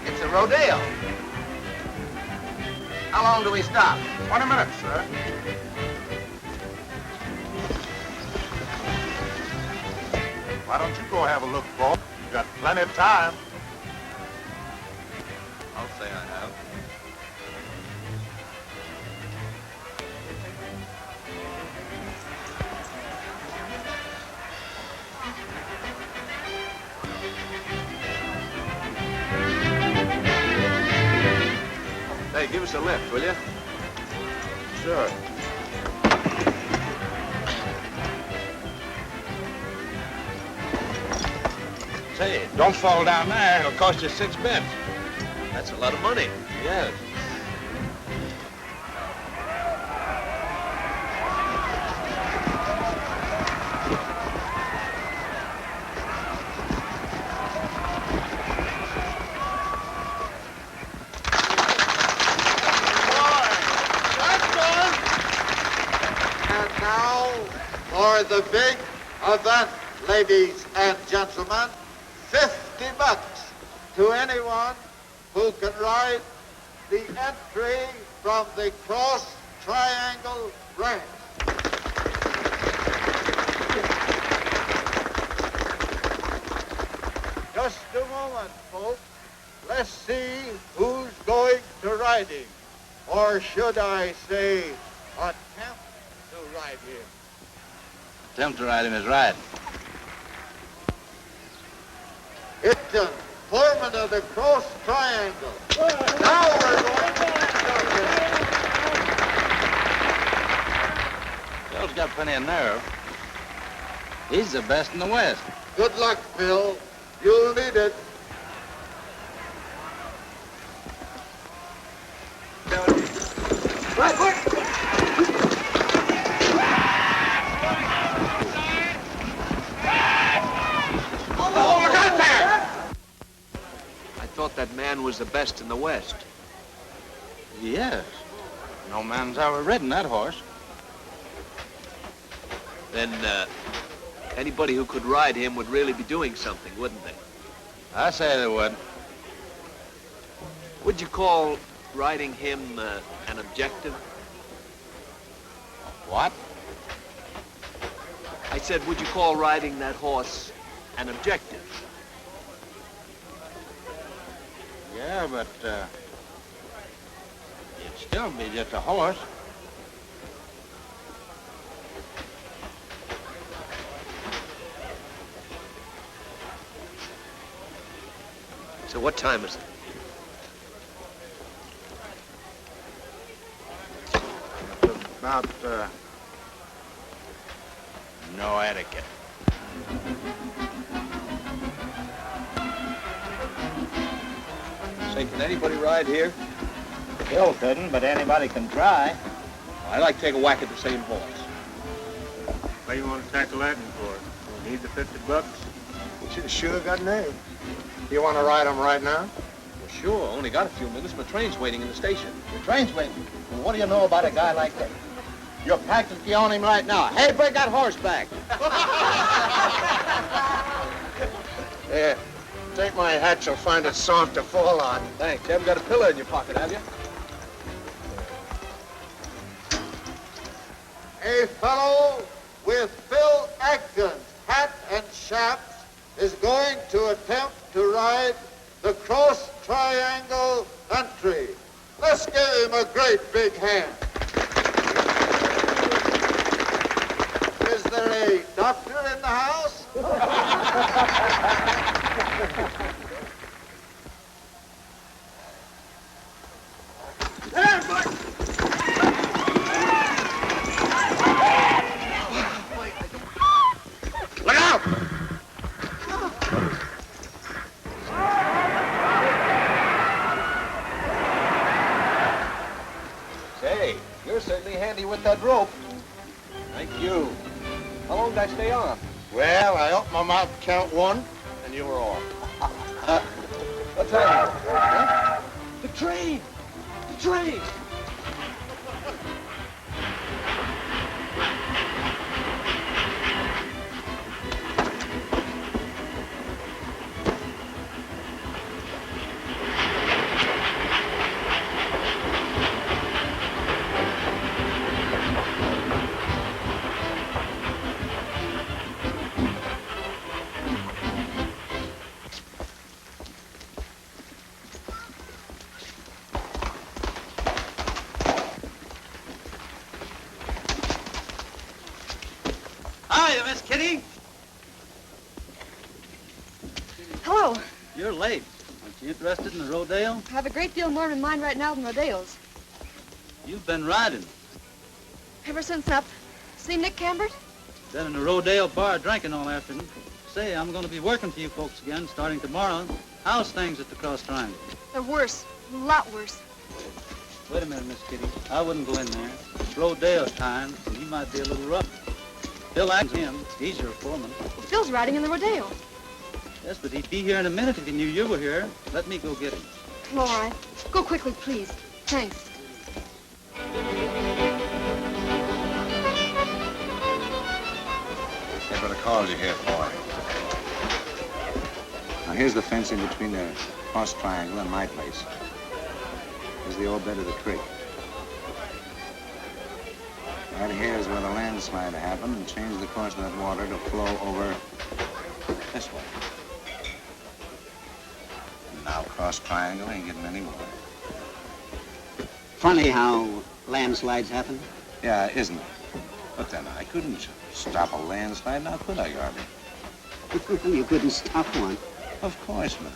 It's a rodeo. How long do we stop? 20 minutes, sir. Why don't you go have a look, boy? You got plenty of time. I'll say I have. Hey, give us a lift, will you? Sure. Say, don't fall down there. It'll cost you 6 bits. That's a lot of money. Yes. For the big event, ladies and gentlemen, $50 to anyone who can ride the entry from the cross triangle race. Just a moment, folks. Let's see who's going to ride him. Or should I say, attempt to ride him. Attempt to ride him is right. Hitton, foreman of the cross triangle. Now we're going to start Bill's got plenty of nerve. He's the best in the West. Good luck, Bill. You'll need it. I thought that man was the best in the West. Yes. No man's ever ridden that horse. Then, anybody who could ride him would really be doing something, wouldn't they? I say they would. Would you call riding him an objective? What? I said, would you call riding that horse an objective? Yeah, but, it'd still be just a horse. So what time is it? About, No etiquette. Say, can anybody ride here? Bill couldn't, but anybody can try. I'd like to take a whack at the same horse. what do you want to tackle that for? You need the $50? You sure got nerve. You want to ride him right now? Well, sure. Only got a few minutes. My train's waiting in the station. The train's waiting. Well, what do you know about a guy like that? You're practically on him right now. Hey, bring that horse back. Yeah. Take my hat, you'll find it soft to fall on. Thanks. You haven't got a pillow in your pocket, have you? A fellow with Phil Acton's hat and chaps is going to attempt to ride the cross triangle entry. Let's give him a great big hand. Is there a doctor in the house? Look out! Say, you're certainly handy with that rope. Thank you. How long did I stay on? Well, I opened my mouth to count one, and you were off. What's that? Huh? The train! The train! Miss Kitty. Hello. You're late. Aren't you interested in the rodeo? I have a great deal more in mind right now than rodeos. You've been riding. Ever since up. See Nick Cambert? Been in the rodeo bar drinking all afternoon. Say, I'm going to be working for you folks again starting tomorrow. How's things at the Cross Triangle? They're worse. A lot worse. Wait a minute, Miss Kitty. I wouldn't go in there. It's rodeo time, and he might be a little rough. Bill acts him. He's your foreman. Well, Phil's riding in the rodeo. Yes, but he'd be here in a minute if he knew you were here. Let me go get him. All right. Go quickly, please. Thanks. Hey, what a call you here for? Now, here's the fence in between the Cross Triangle and my place. Here's the old bed of the creek. Right here is where the landslide happened and changed the course of that water to flow over this way. And now Cross Triangle ain't getting any water. Funny how landslides happen. Yeah, isn't it? But then I couldn't stop a landslide, now could I, Garvey? You couldn't stop one. Of course not.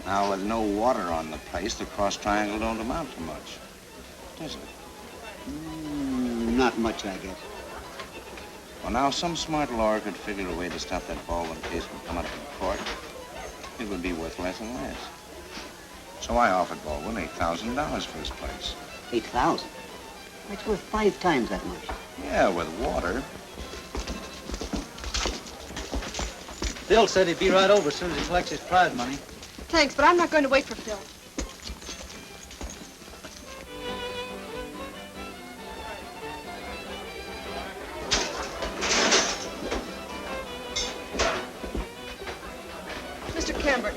Now, with no water on the place, the Cross Triangle don't amount to much, does it? Not much, I guess. Well, now, some smart lawyer could figure a way to stop that Baldwin case from coming up in court. It would be worth less and less. So I offered Baldwin $8,000 for his place. 8,000? It's worth 5 times that much. Yeah, with water. Bill said he'd be right over as soon as he collects his prize money. Thanks, but I'm not going to wait for Phil. Mr. Cambert.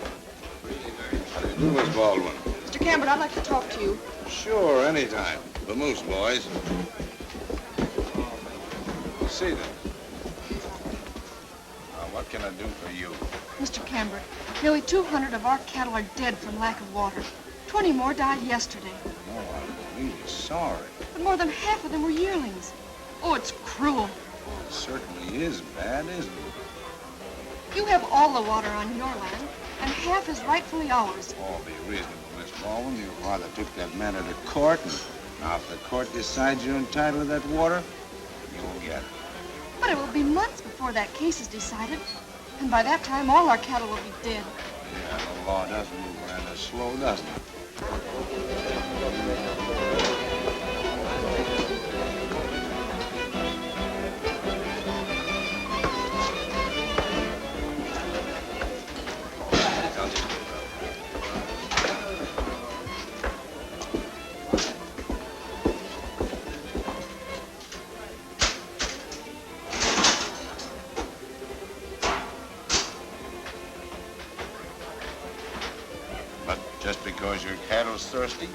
How do you do, Miss Baldwin? Mr. Cambert, I'd like to talk to you. Sure, anytime. The moose, boys. See them. Now, what can I do for you? Mr. Cambert, nearly 200 of our cattle are dead from lack of water. 20 more died yesterday. Oh, I'm really sorry. But more than half of them were yearlings. Oh, it's cruel. It certainly is bad, isn't it? You have all the water on your land, and half is rightfully ours. Oh, be reasonable, Miss Baldwin. Your father took that matter to court, and now if the court decides you're entitled to that water, you will get it. But it will be months before that case is decided. And by that time, all our cattle will be dead. Yeah, the law doesn't move around as slow, doesn't it? Just because your cattle's thirsty,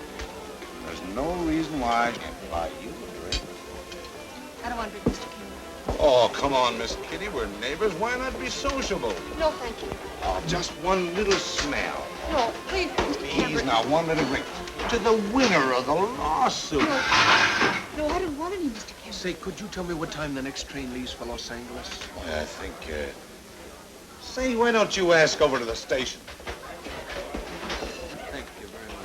there's no reason why I can't buy you a drink. I don't want to be Mr. Cambert. Oh, come on, Miss Kitty. We're neighbors. Why not be sociable? No, thank you. Oh, just one little smell. No, please, Mr. Please, Cambert. now, one little drink. To the winner of the lawsuit. No, I don't want any, Mr. Cambert. Say, could you tell me what time the next train leaves for Los Angeles? I think, Say, why don't you ask over to the station? Thank you very much.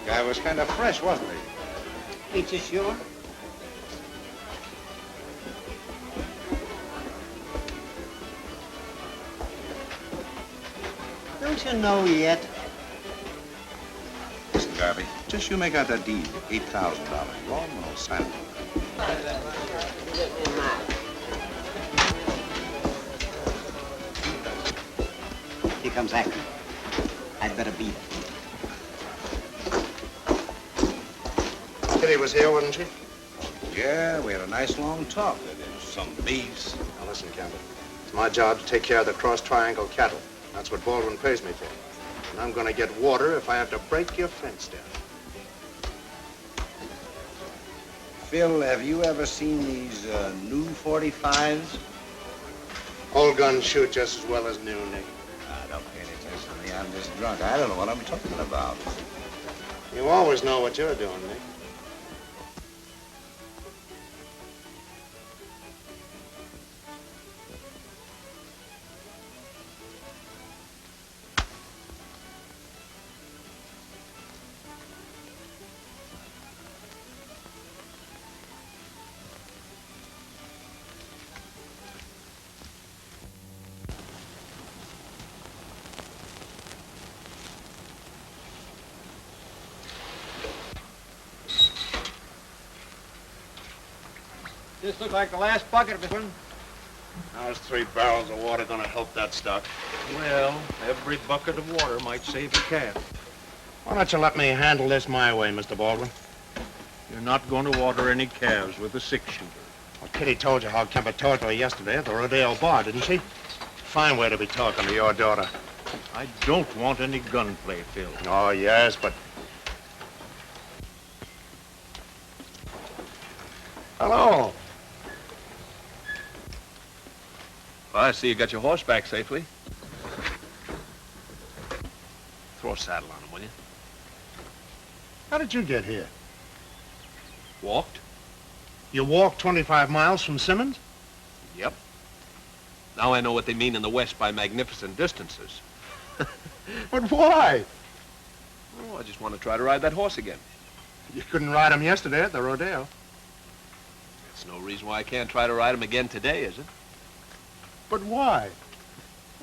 Guy was kind of fresh, wasn't he? Ain't you sure? Don't you know yet? Listen, Garvey, just you make out that deed, $8,000. You're all no sign of it. Here comes Acton. I'd better beat it. Kitty was here, wasn't she? Yeah, we had a nice long talk. There's some beefs. Now listen, Cambert. It's my job to take care of the Cross Triangle cattle. That's what Baldwin pays me for. And I'm going to get water if I have to break your fence down. Phil, have you ever seen these new 45s? Old guns shoot just as well as new, Nick. Don't pay any attention to me. I'm just drunk. I don't know what I'm talking about. You always know what you're doing, Nick. This looks like the last bucket, Mr. Baldwin. How's 3 barrels of water gonna help that stock? Well, every bucket of water might save a calf. Why don't you let me handle this my way, Mr. Baldwin? You're not going to water any calves with a 6-shooter. Well, Kitty told you how Cambert talked to her yesterday at the rodeo bar, didn't she? Fine way to be talking to your daughter. I don't want any gunplay, Phil. Oh, yes, but... Hello. I see you got your horse back safely. Throw a saddle on him, will you? How did you get here? Walked? You walked 25 miles from Simmons? Yep. Now I know what they mean in the West by magnificent distances. But why? Oh, I just want to try to ride that horse again. You couldn't ride him yesterday at the rodeo. That's no reason why I can't try to ride him again today, is it? But why?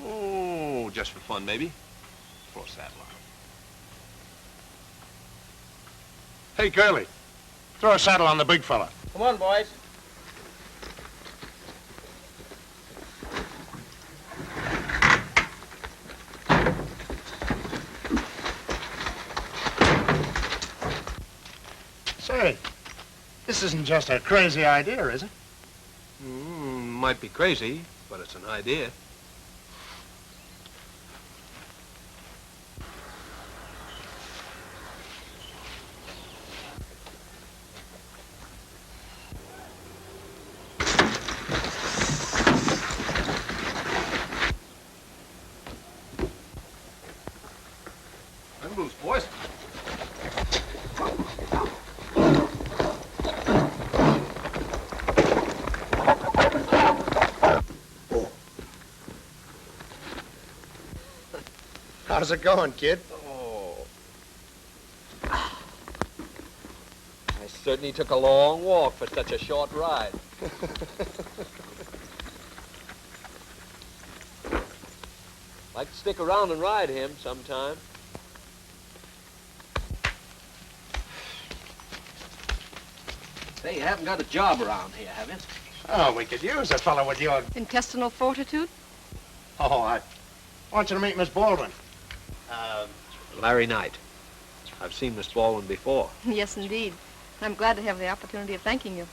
Oh, just for fun, maybe. Throw a saddle on him. Hey, Curly, throw a saddle on the big fella. Come on, boys. Say, this isn't just a crazy idea, is it? Might be crazy, but it's an idea. Them loose, boys. How's it going, kid? Oh. I certainly took a long walk for such a short ride. Like to stick around and ride him sometime. Say, you haven't got a job around here, have you? Oh, we could use a fellow with your... Intestinal fortitude? Oh, I want you to meet Miss Baldwin. Larry Knight. I've seen Miss Baldwin before. Yes, indeed. I'm glad to have the opportunity of thanking you.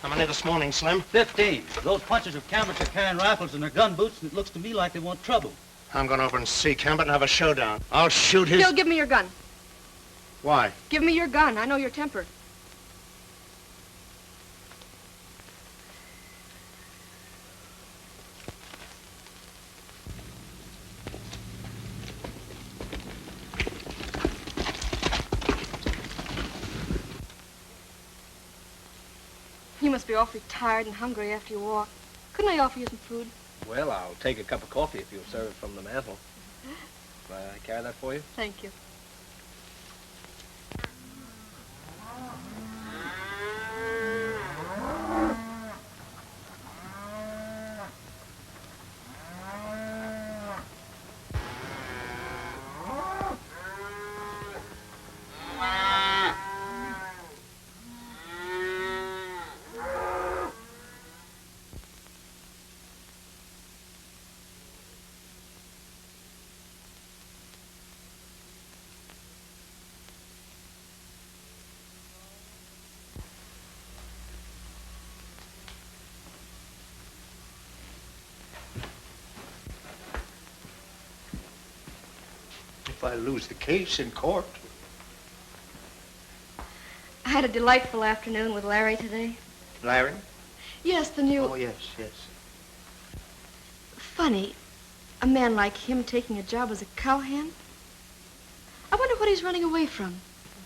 How many this morning, Slim? 15. Those punchers of Cambert are carrying rifles in their gun boots, and it looks to me like they want trouble. I'm going over and see Cambert and have a showdown. I'll shoot his... Phil, give me your gun. Why? Give me your gun. I know your temper. You must be awfully tired and hungry after you walk. Couldn't I offer you some food? Well, I'll take a cup of coffee if you'll serve it from the mantel. Can I carry that for you? Thank you. if I lose the case in court. I had a delightful afternoon with Larry today. Larry? Yes, the new... Oh, yes. Funny, a man like him taking a job as a cowhand. I wonder what he's running away from.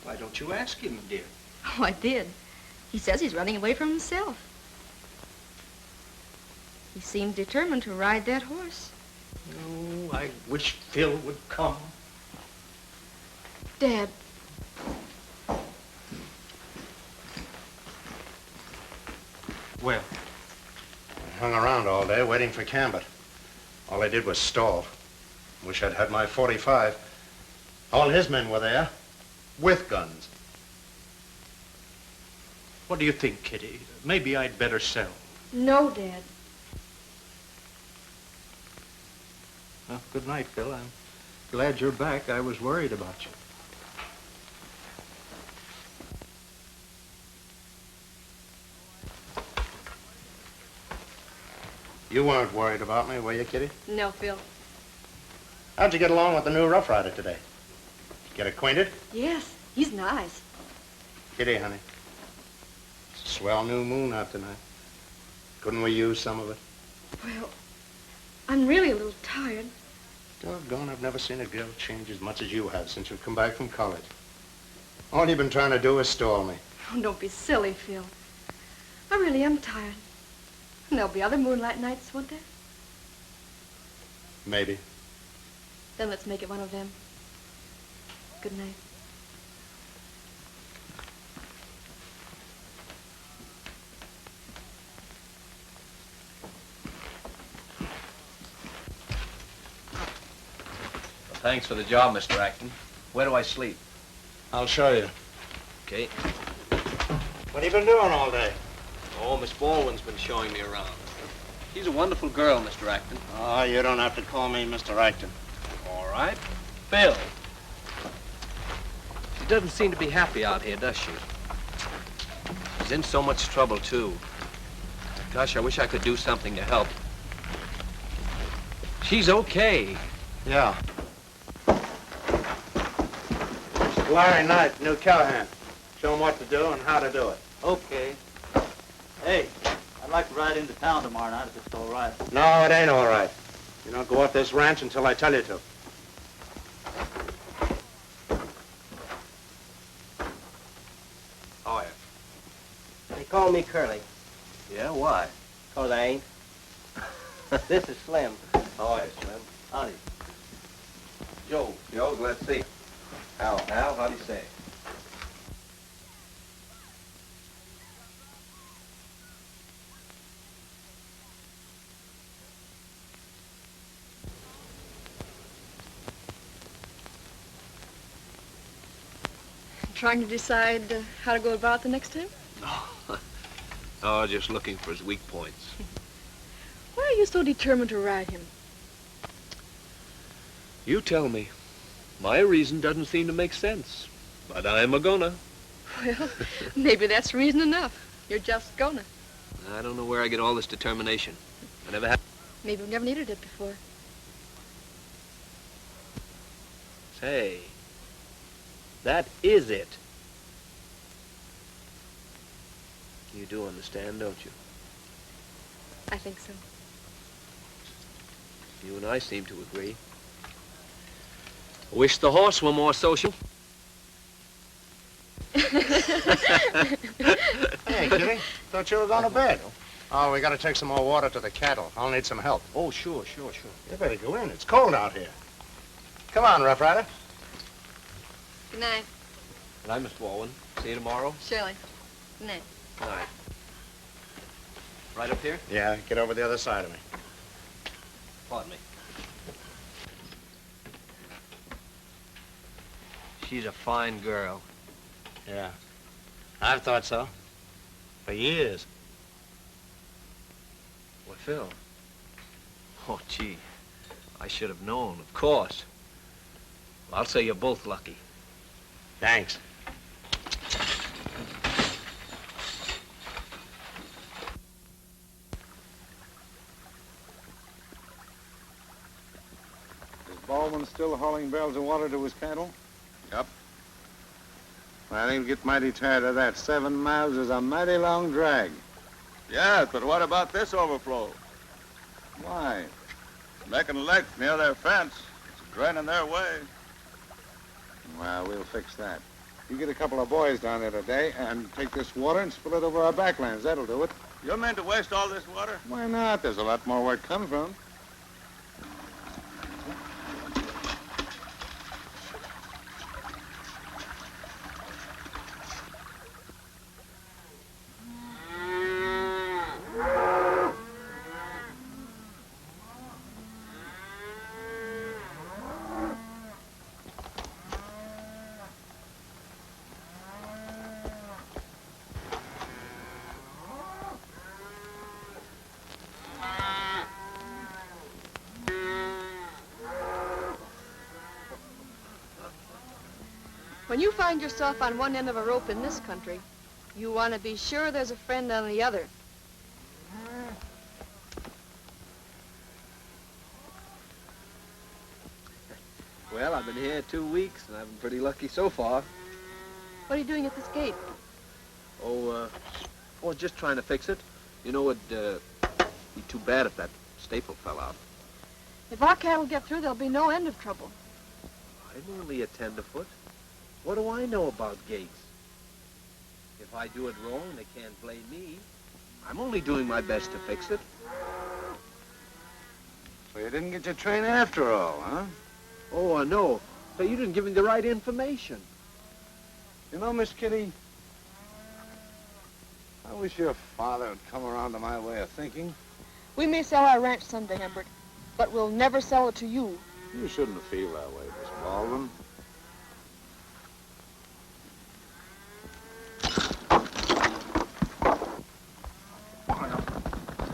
Why don't you ask him, dear? Oh, I did. He says he's running away from himself. He seemed determined to ride that horse. Oh, I wish Phil would come. Dad. Well? I hung around all day waiting for Cambert. All I did was stall. Wish I'd had my .45. All his men were there, with guns. What do you think, Kitty? Maybe I'd better sell. No, Dad. Well, good night, Phil. I'm glad you're back. I was worried about you. You weren't worried about me, were you, Kitty? No, Phil. How'd you get along with the new Rough Rider today? Get acquainted? Yes, he's nice. Kitty, honey. It's a swell new moon out tonight. Couldn't we use some of it? Well, I'm really a little tired. Doggone, I've never seen a girl change as much as you have since you've come back from college. All you've been trying to do is stall me. Oh, don't be silly, Phil. I really am tired. And there'll be other moonlight nights, won't there? Maybe. Then let's make it one of them. Good night. Thanks for the job, Mr. Acton. Where do I sleep? I'll show you. Okay. What have you been doing all day? Oh, Miss Baldwin's been showing me around. She's a wonderful girl, Mr. Acton. Oh, you don't have to call me Mr. Acton. All right. Phil. She doesn't seem to be happy out here, does she? She's in so much trouble, too. Gosh, I wish I could do something to help. She's okay. Yeah. Larry Knight, new cowhand. Show him what to do and how to do it. Okay. Hey, I'd like to ride into town tomorrow night if it's all right. No, it ain't all right. You don't go off this ranch until I tell you to. Oh, yeah. They call me Curly, Yeah, why? 'cause I ain't. This is Slim. Oh, yeah, Slim. Howdy. Joe. Joe, let's see. Al, how do you say? Trying to decide how to go about the next time? Oh, just looking for his weak points. Why are you so determined to ride him? You tell me. My reason doesn't seem to make sense, but I'm a-gonna. Well, maybe that's reason enough. You're just gonna. I don't know where I get all this determination. I never had. Maybe we've never needed it before. Say, that is it. You do understand, don't you? I think so. You and I seem to agree. I wish the horse were more social. Hey, Kitty. Thought you were going to bed. Oh, we got to take some more water to the cattle. I'll need some help. Oh, sure. You better go in. It's cold out here. Come on, Rough Rider. Good night, And I'm Miss Baldwin. See you tomorrow. Shirley. Good night. All right. Right up here? Yeah, get over the other side of me. Pardon me. She's a fine girl. Yeah. I've thought so. For years. Why, Phil. Oh, gee. I should have known, of course. Well, I'll say you're both lucky. Thanks. Baldwin still hauling barrels of water to his cattle? Yep. Well, he'll get mighty tired of that. 7 miles is a mighty long drag. Yes, but what about this overflow? Why? Making a lake near their fence. It's draining their way. Well, we'll fix that. You get a couple of boys down there today and take this water and spill it over our backlands. That'll do it. You mean to waste all this water? Why not? There's a lot more where it comes from. When you find yourself on one end of a rope in this country, you want to be sure there's a friend on the other. Well, I've been here 2 weeks, and I've been pretty lucky so far. What are you doing at this gate? Oh, just trying to fix it. You know, it'd be too bad if that staple fell out. If our cattle get through, there'll be no end of trouble. I'm only a tenderfoot. What do I know about gates? If I do it wrong, they can't blame me. I'm only doing my best to fix it. So you didn't get your train after all, huh? Oh, no. But you didn't give me the right information. You know, Miss Kitty, I wish your father had come around to my way of thinking. We may sell our ranch someday, Cambert, but we'll never sell it to you. You shouldn't feel that way, Miss Baldwin.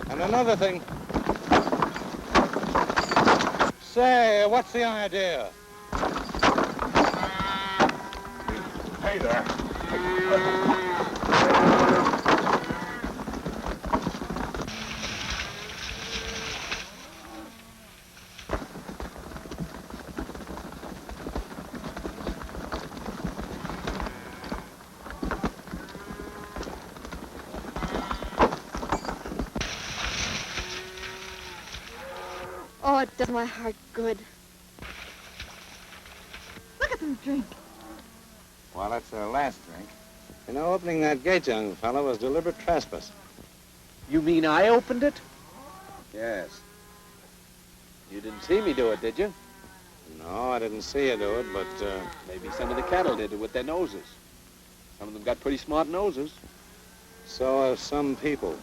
And another thing. Say, what's the idea? Hey there. Oh, it does my heart good. Look at them drink. Well, that's their last drink. You know, opening that gate, young fellow, was deliberate trespass. You mean I opened it? Yes. You didn't see me do it, did you? No, I didn't see you do it, but, Maybe some of the cattle did it with their noses. Some of them got pretty smart noses. so have some people.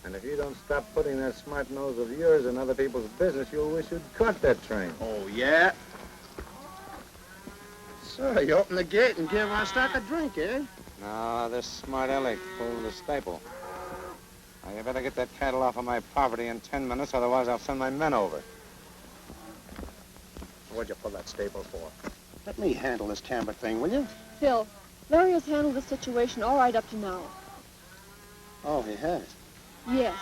And if you don't stop putting that smart nose of yours in other people's business, you'll wish you'd caught that train. Oh, yeah? So, you open the gate and give our stock a drink, eh? No, this smart aleck pulled the staple. Now, you better get that cattle off of my property in 10 minutes, otherwise I'll send my men over. What'd you pull that staple for? Let me handle this Cambert thing, will you? Phil, Larry has handled the situation all right up to now. Oh, he has. Yes.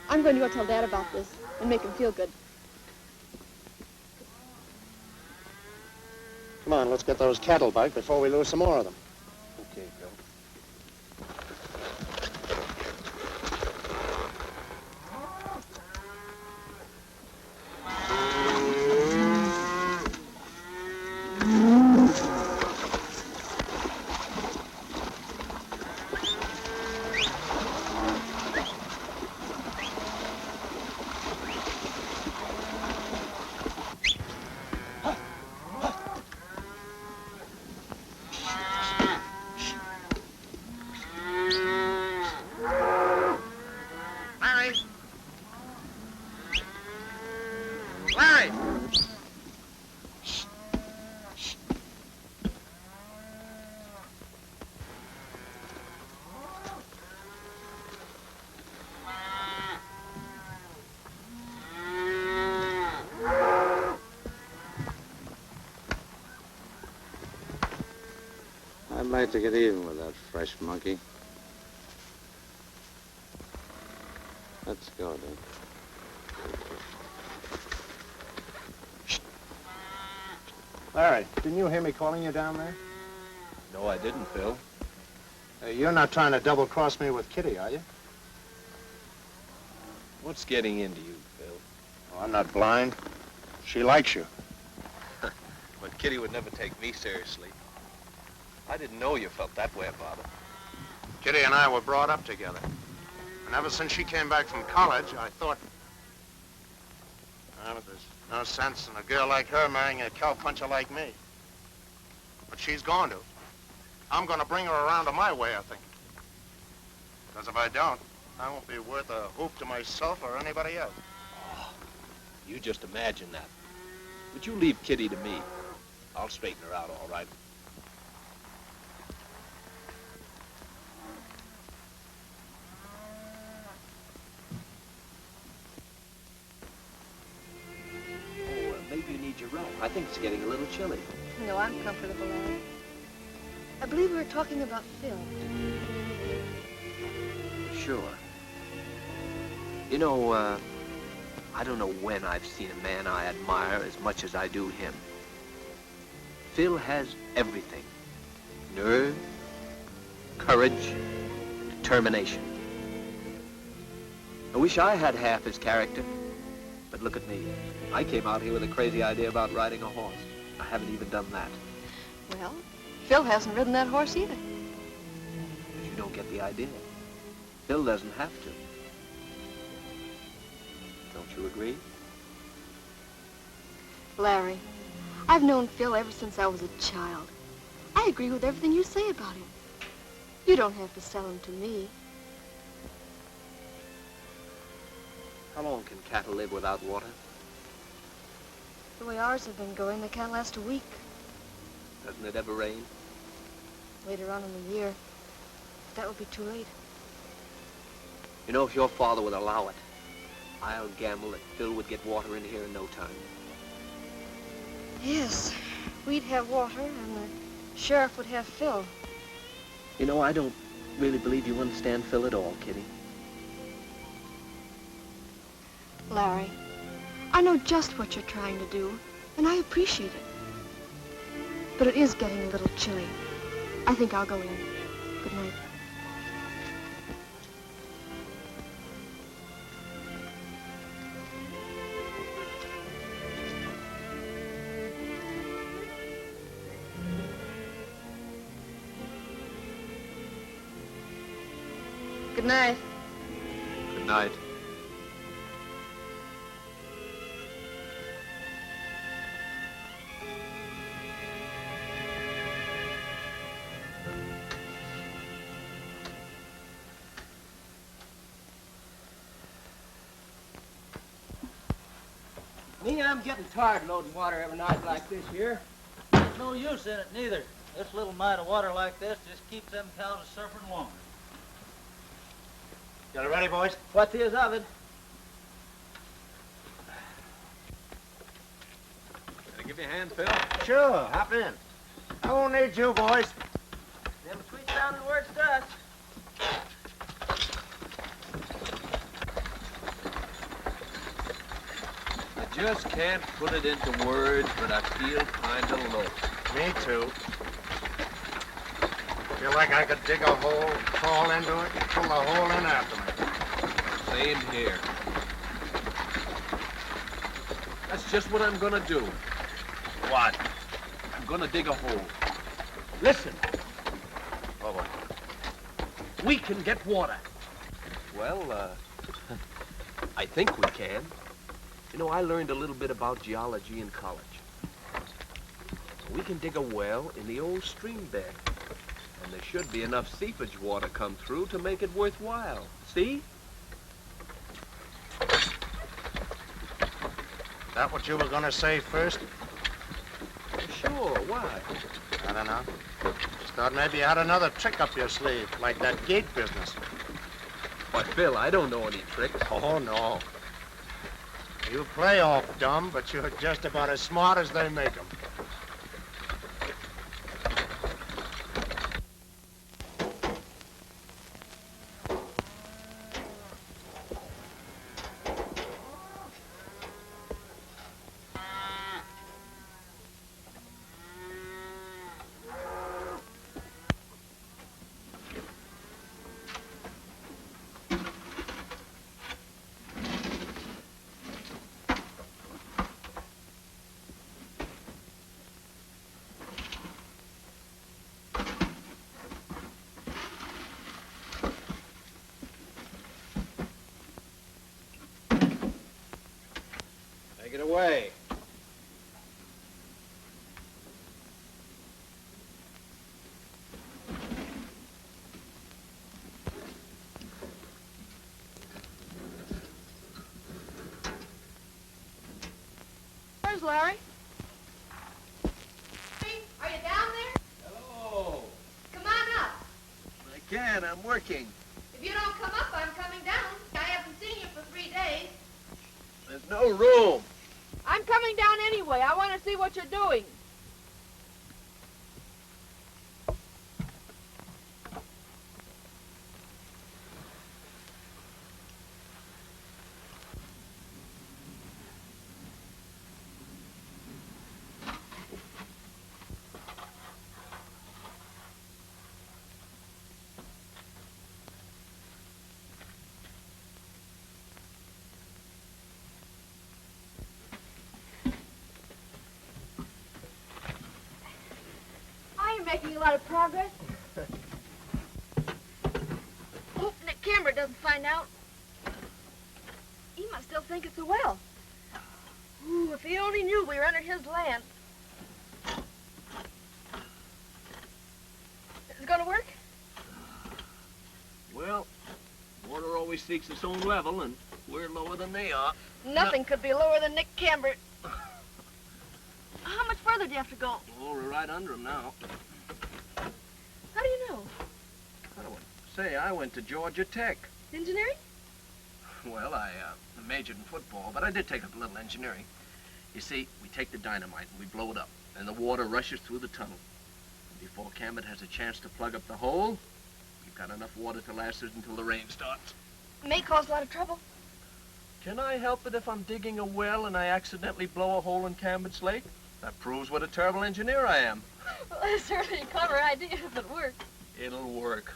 I'm going to go tell Dad about this and make him feel good. Come on, let's get those cattle back before we lose some more of them. Okay, Bill. I'd like to get even with that fresh monkey. Let's go, then. Larry, didn't you hear me calling you down there? No, I didn't, Phil. You're not trying to double-cross me with Kitty, are you? What's getting into you, Phil? Oh, I'm not blind. She likes you. But Kitty would never take me seriously. I didn't know you felt that way about her. Kitty and I were brought up together. And ever since she came back from college, I thought, well, there's no sense in a girl like her marrying a cowpuncher like me. But she's going to. I'm going to bring her around to my way of thinking. Because if I don't, I won't be worth a hoop to myself or anybody else. Oh, you just imagine that. But you leave Kitty to me. I'll straighten her out, all right. Maybe you need your robe. I think it's getting a little chilly. No, I'm comfortable, Larry. I believe we were talking about Phil. Sure. You know, I don't know when I've seen a man I admire as much as I do him. Phil has everything. Nerve, courage, determination. I wish I had half his character. But look at me. I came out here with a crazy idea about riding a horse. I haven't even done that. Well, Phil hasn't ridden that horse either. But you don't get the idea. Phil doesn't have to. Don't you agree? Larry, I've known Phil ever since I was a child. I agree with everything you say about him. You don't have to sell him to me. How long can cattle live without water? The way ours have been going, they can't last a week. Doesn't it ever rain? Later on in the year. That would be too late. You know, if your father would allow it, I'll gamble that Phil would get water in here in no time. Yes, we'd have water, and the sheriff would have Phil. You know, I don't really believe you understand Phil at all, Kitty. Larry, I know just what you're trying to do, and I appreciate it. But it is getting a little chilly. I think I'll go in. Good night. Good night. Good night. Me, I'm getting tired loading water every night like this here. There's no use in it, neither. This little mite of water like this just keeps them cows a surfing longer. Got it ready, boys? What is of it? Can I give you a hand, Phil? Sure, hop in. I won't need you, boys. Them sweet-sounding words to us. I just can't put it into words, but I feel kind of low. Me too. Feel like I could dig a hole, crawl into it, and pull the hole in after me. Same here. That's just what I'm gonna do. What? I'm gonna dig a hole. Listen, Oh, boy. we can get water. Well, I think we can. You know, I learned a little bit about geology in college. We can dig a well in the old stream bed. And there should be enough seepage water come through to make it worthwhile. See? That what you were gonna say first? Sure, why? I don't know. Just thought maybe you had another trick up your sleeve, like that gate business. Why, Phil, I don't know any tricks. Oh, no. You play off dumb, but you're just about as smart as they make 'em. Here's Larry. Are you down there? Hello. Come on up. I can. I'm working. If you don't come up, I'm coming down. I haven't seen you for 3 days. There's no room. I'm coming down anyway. I want to see what you're doing. Making a lot of progress. Hope Nick Cambert doesn't find out. He must still think it's a well. Ooh, if he only knew we were under his land. Is it gonna work? Well, water always seeks its own level, and we're lower than they are. Nothing could be lower than Nick Cambert. How much further do you have to go? Oh, we're right under him now. How do you know? Say, I went to Georgia Tech. Engineering? Well, I majored in football, but I did take up a little engineering. You see, we take the dynamite and we blow it up, and the water rushes through the tunnel. And before Cambert has a chance to plug up the hole, we've got enough water to last us until the rain starts. It may cause a lot of trouble. Can I help it if I'm digging a well and I accidentally blow a hole in Cambert's lake? That proves what a terrible engineer I am. Well, that's certainly a clever idea if it works. It'll work.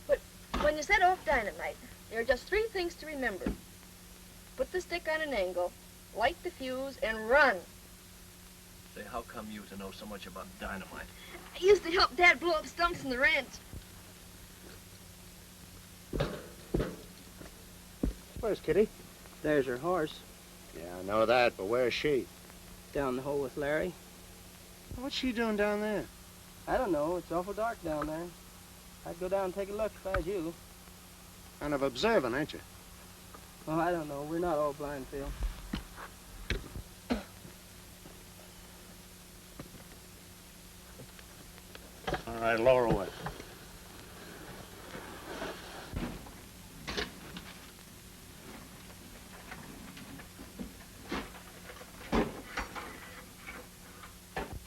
But when you set off dynamite, there are just 3 things to remember. Put the stick on an angle, light the fuse, and run. Say, how come you to know so much about dynamite? I used to help Dad blow up stumps in the ranch. Where's Kitty? There's her horse. Yeah, I know that, but where's she? Down the hole with Larry. What's she doing down there? I don't know. It's awful dark down there. I'd go down and take a look if I was you. Kind of observant, ain't you? Oh, I don't know. We're not all blind, Phil. All right, lower away.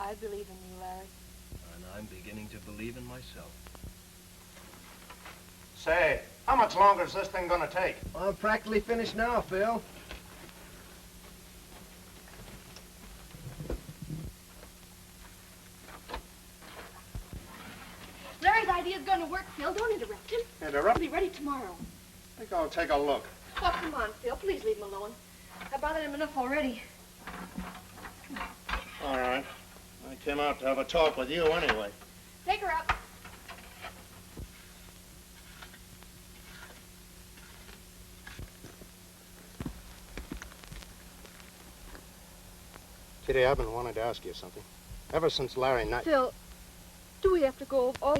I believe in you, Larry. And I'm beginning to believe in myself. Say, how much longer is this thing gonna take? I'm practically finished now, Phil. Larry's idea is going to work, Phil. Don't interrupt him. Interrupt? He'll be ready tomorrow. I think I'll take a look. Oh, come on, Phil. Please leave him alone. I bothered him enough already. All right. I came out to have a talk with you anyway. Take her up. Kitty, I've been wanting to ask you something. Ever since Larry night... Phil, do we have to go all...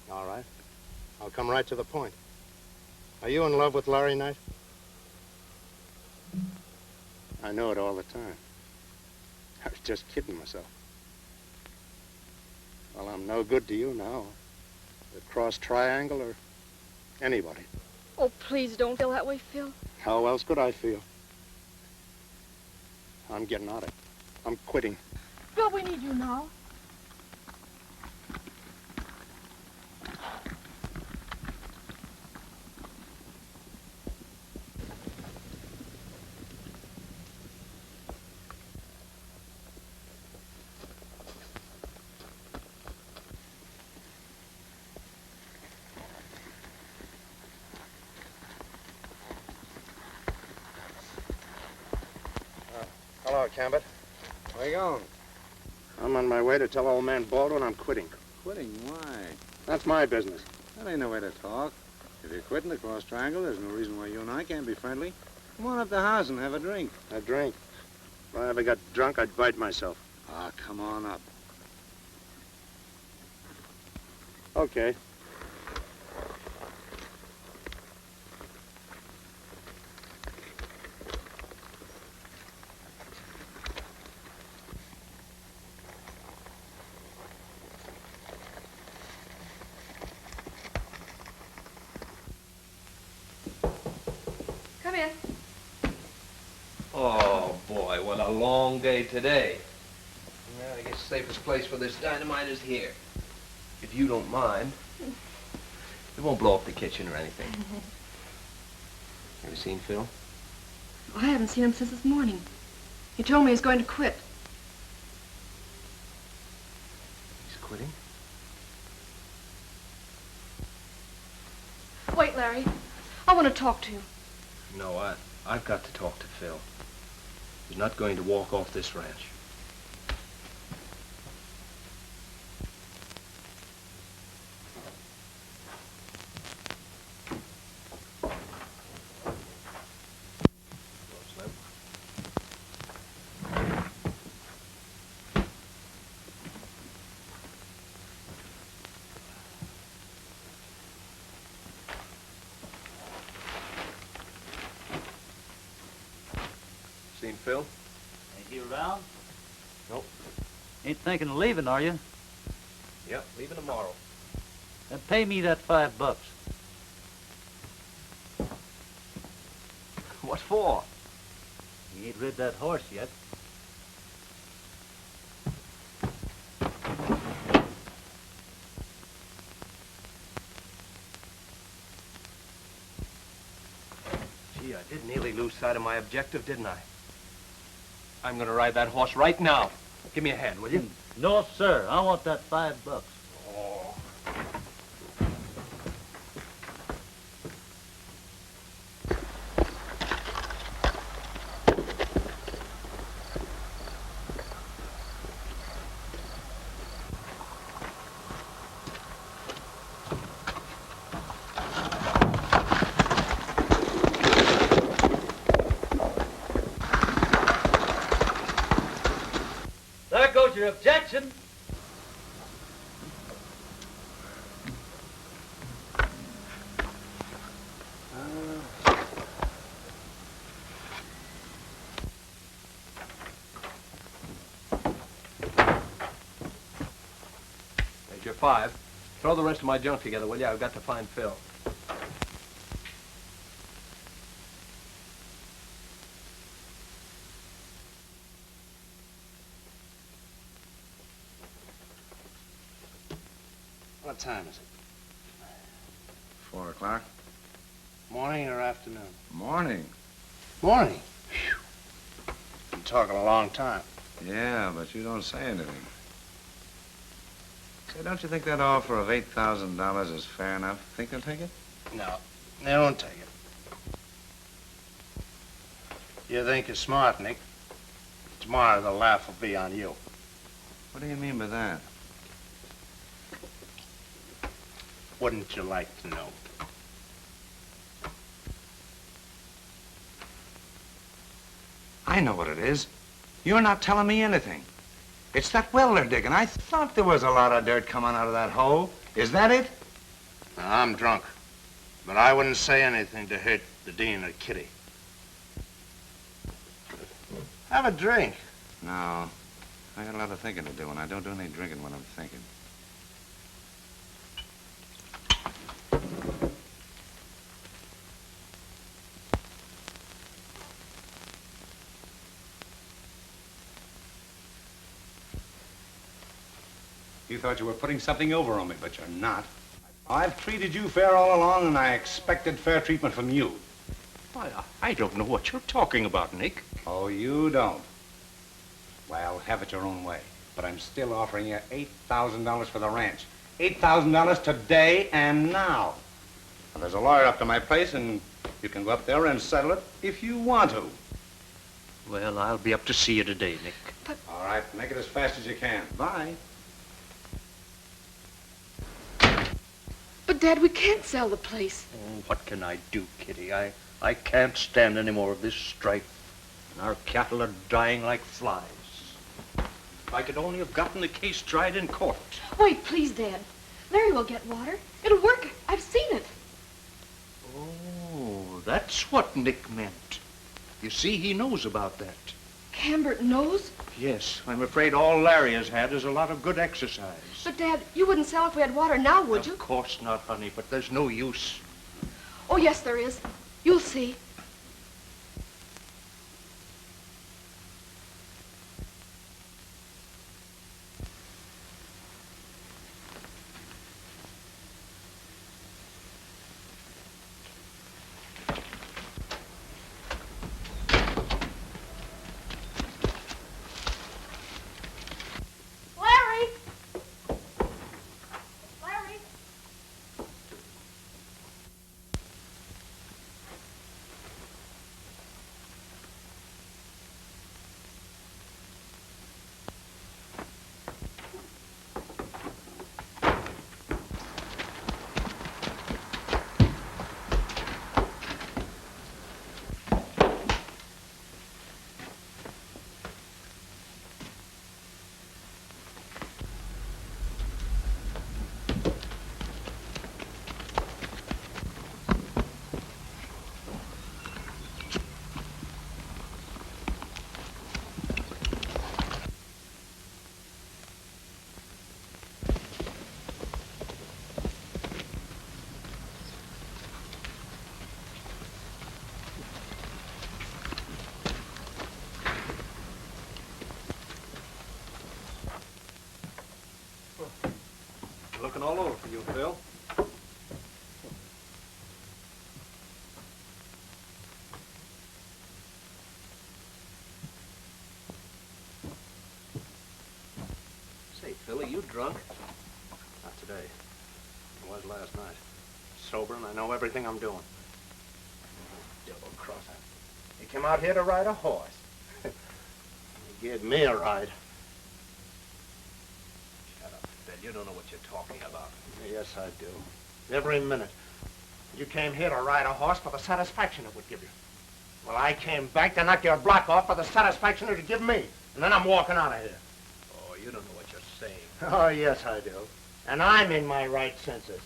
All right. I'll come right to the point. Are you in love with Larry Knight? I know it all the time. I was just kidding myself. Well, I'm no good to you now. The cross triangle or anybody. Oh, please don't feel that way, Phil. How else could I feel? I'm getting out of it. I'm quitting. Phil, we need you now. Hello, Cambert. Where you going? I'm on my way to tell old man Baldwin I'm quitting. Quitting? Why? That's my business. That ain't no way to talk. If you're quitting the cross triangle, there's no reason why you and I can't be friendly. Come on up to the house and have a drink. A drink? If I ever got drunk, I'd bite myself. Ah, come on up. Okay. Come in. Oh, boy, what a long day today. Well, I guess the safest place for this dynamite is here. If you don't mind. It won't blow up the kitchen or anything. Have you seen Phil? Well, I haven't seen him since this morning. He told me he's going to quit. He's quitting? Wait, Larry. I want to talk to you. No, I've got to talk to Phil. He's not going to walk off this ranch. Seen Phil? Ain't he around? Nope. Ain't thinking of leaving, are you? Yep, leaving tomorrow. Then pay me that $5. What for? He ain't rid that horse yet. Gee, I did nearly lose sight of my objective, didn't I? I'm gonna ride that horse right now. Give me a hand, will you? No, sir. I want that $5. Oh. There goes your objection. There's your 5. Throw the rest of my junk together, will you? I've got to find Phil. What time is it? 4 o'clock? Morning or afternoon? Morning. Morning. Phew. Been talking a long time. Yeah, but you don't say anything. Say, don't you think that offer of $8,000 is fair enough? Think they'll take it? No, they won't take it. You think you're smart, Nick. Tomorrow the laugh will be on you. What do you mean by that? Wouldn't you like to know? I know what it is. You're not telling me anything. It's that well they're digging. I thought there was a lot of dirt coming out of that hole. Is that it? Now, I'm drunk, but I wouldn't say anything to hurt the Dean or Kitty. Have a drink. No. I got a lot of thinking to do, and I don't do any drinking when I'm thinking. You thought you were putting something over on me, but you're not. I've treated you fair all along, and I expected fair treatment from you. I don't know what you're talking about, Nick. Oh, you don't? Well, have it your own way. But I'm still offering you $8,000 for the ranch. $8,000 today and now. Well, there's a lawyer up to my place, and you can go up there and settle it if you want to. Well, I'll be up to see you today, Nick. All right, make it as fast as you can. Bye. But, Dad, we can't sell the place. Oh, what can I do, Kitty? I can't stand any more of this strife. And our cattle are dying like flies. If I could only have gotten the case tried in court. Wait, please, Dad. Larry will get water. It'll work. I've seen it. Oh, that's what Nick meant. You see, he knows about that. Cambert knows? Yes, I'm afraid all Larry has had is a lot of good exercise. But, Dad, you wouldn't sell if we had water now, would you? Of course not, honey, but there's no use. Oh, yes, there is. You'll see. looking all over for you, Phil. Say, Phil, are you drunk? Not today. I was last night. Sober, and I know everything I'm doing. Double-crosser. He came out here to ride a horse. He gave me a ride. Shut up, Phil. You don't know what you're talking about. Yes, I do. Every minute. You came here to ride a horse for the satisfaction it would give you. Well, I came back to knock your block off for the satisfaction it would give me. And then I'm walking out of here. Oh, you don't know what you're saying. Oh, yes, I do. And I'm in my right senses.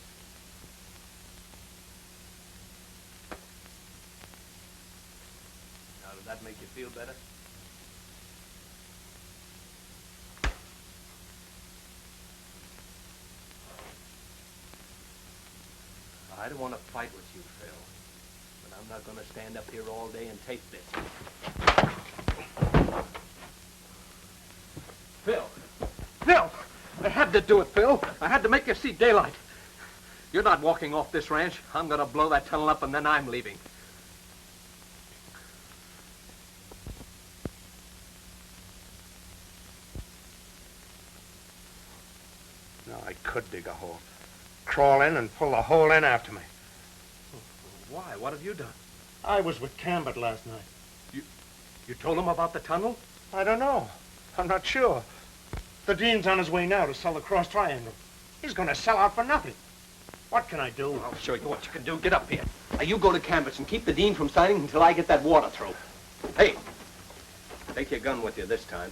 Now, does that make you feel better? I don't want to fight with you, Phil. But I'm not going to stand up here all day and take this. Phil! Phil! I had to do it, Phil. I had to make you see daylight. You're not walking off this ranch. I'm going to blow that tunnel up, and then I'm leaving. No, I could dig a hole. Crawl in and pull the hole in after me. Why? What have you done? I was with Cambert last night. You told him about the tunnel? I don't know. I'm not sure. The dean's on his way now to sell the cross triangle. He's going to sell out for nothing. What can I do? I'll show you what you can do. Get up here. Now, you go to Cambert's and keep the dean from signing until I get that water through. Hey, take your gun with you this time.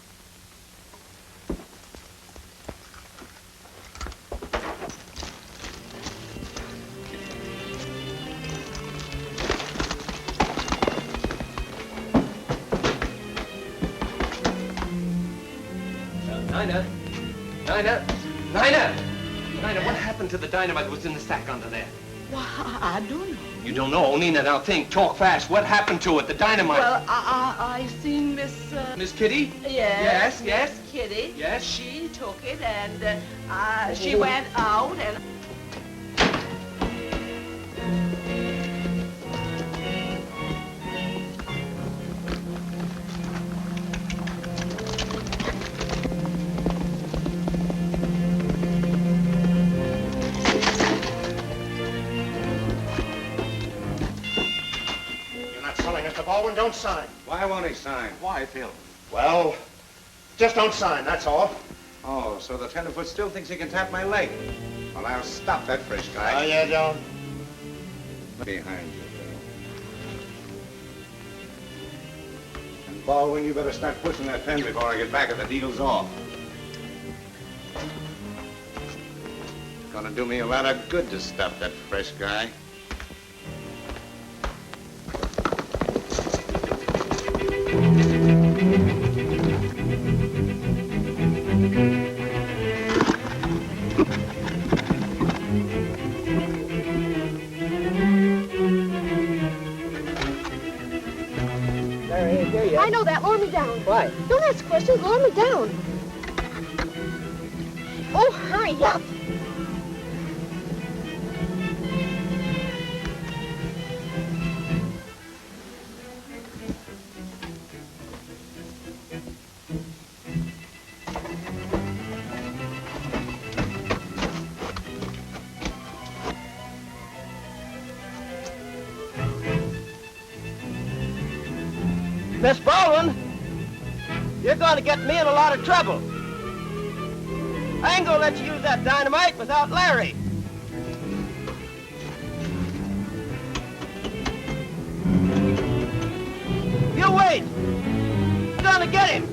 Nina, what happened to the dynamite that was in the sack under there? Why, I don't know. You don't know? Nina, now think. Talk fast. What happened to it, the dynamite? Well, I seen Miss... Miss Kitty? Yes. Yes? Miss Kitty. Yes? She took it, and she went out, and... Baldwin, don't sign. Why won't he sign? Why, Phil? Well, just don't sign, that's all. Oh, so the tenderfoot still thinks he can tap my leg. Well, I'll stop that fresh guy. Oh, yeah, don't. Behind you, Phil. And Baldwin, you better start pushing that pen before I get back and the deal's off. It's gonna do me a lot of good to stop that fresh guy. I know that. Lower me down. Why? Don't ask questions. Lower me down. Oh, hurry up. Miss Baldwin, you're going to get me in a lot of trouble. I ain't going to let you use that dynamite without Larry. You wait. You're going to get him.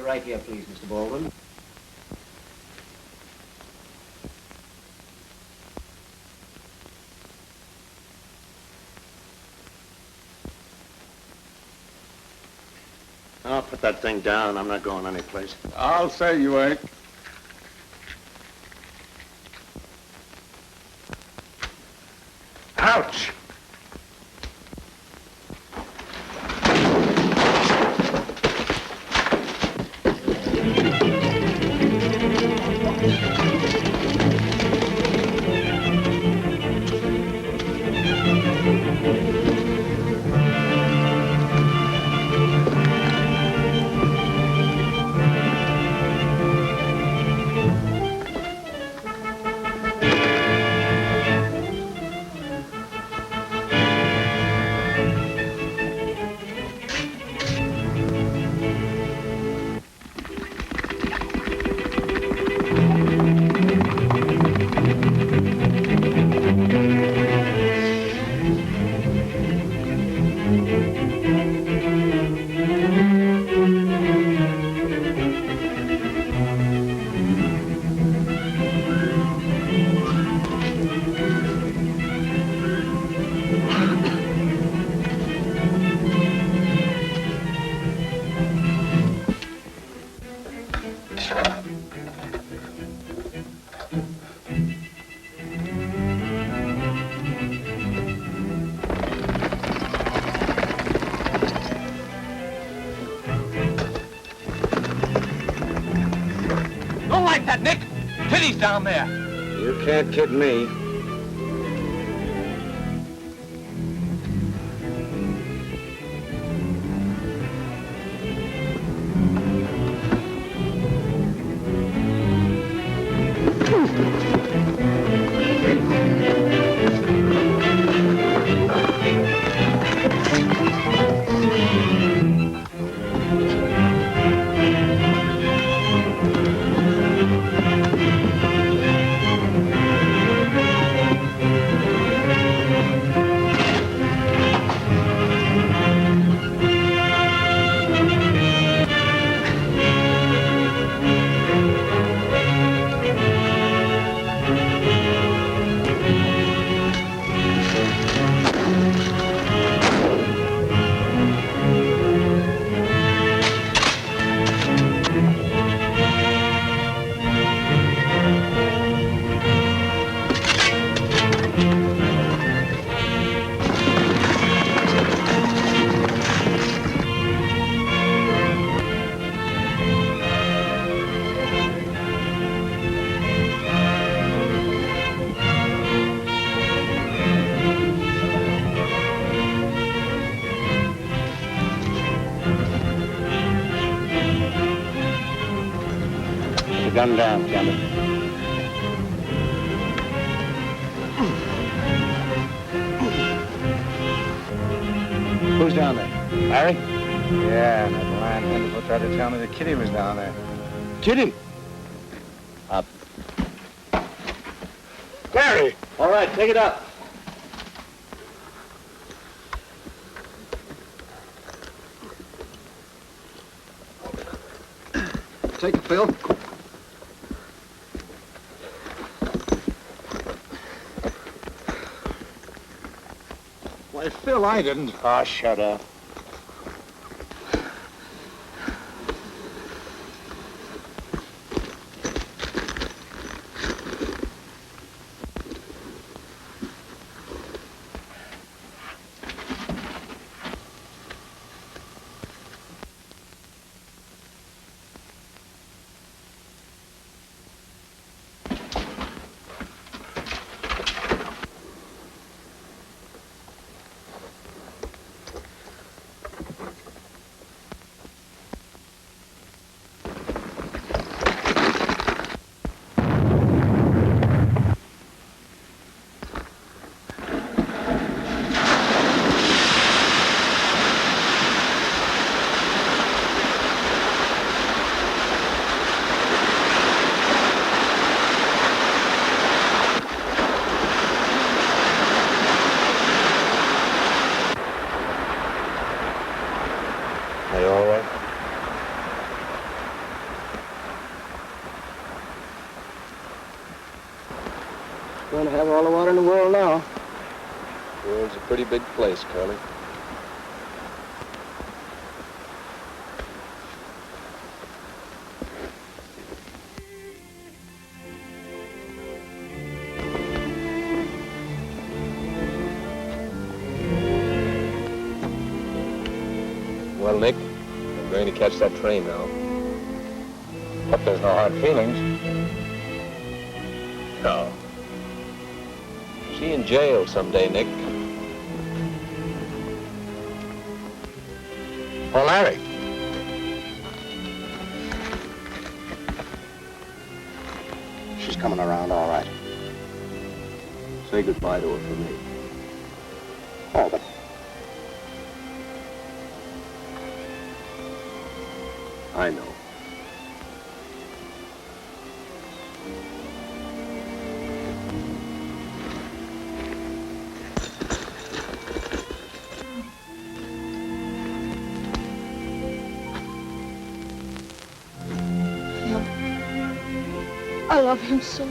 right here, please, Mr. Baldwin. I'll put that thing down. I'm not going anyplace. I'll say you ain't. Ouch! Don't like that, Nick. Kitty's down there. You can't kid me. Gun down, Cambert. Who's down there? Larry? Yeah, and that blind Henderson tried to tell me that Kitty was down there. Kitty? Up. Larry! All right, take it up. Take it, Phil. Why, Phil, I didn't. Oh, shut up. Going to have all the water in the world now. The world's a pretty big place, Curly. Well, Nick, I'm going to catch that train now. Hope there's no hard feelings. No. See you in jail someday, Nick. Oh, Larry. She's coming around all right. Say goodbye to her for me. Oh, but I know. I love him so.